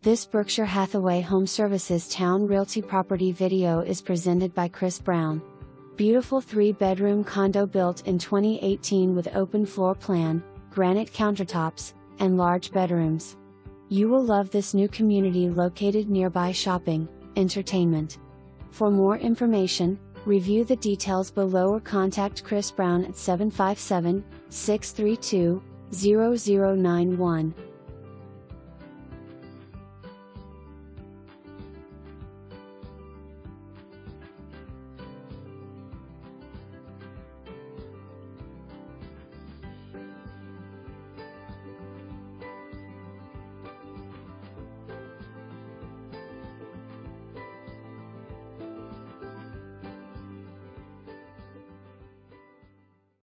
This Berkshire Hathaway HomeServices Towne Realty property video is presented by Chris Brown. Beautiful 3-bedroom condo built in 2018 with open floor plan, granite countertops, and large bedrooms. You will love this new community located nearby shopping, entertainment. For more information, review the details below or contact Chris Brown at 757-632-0091.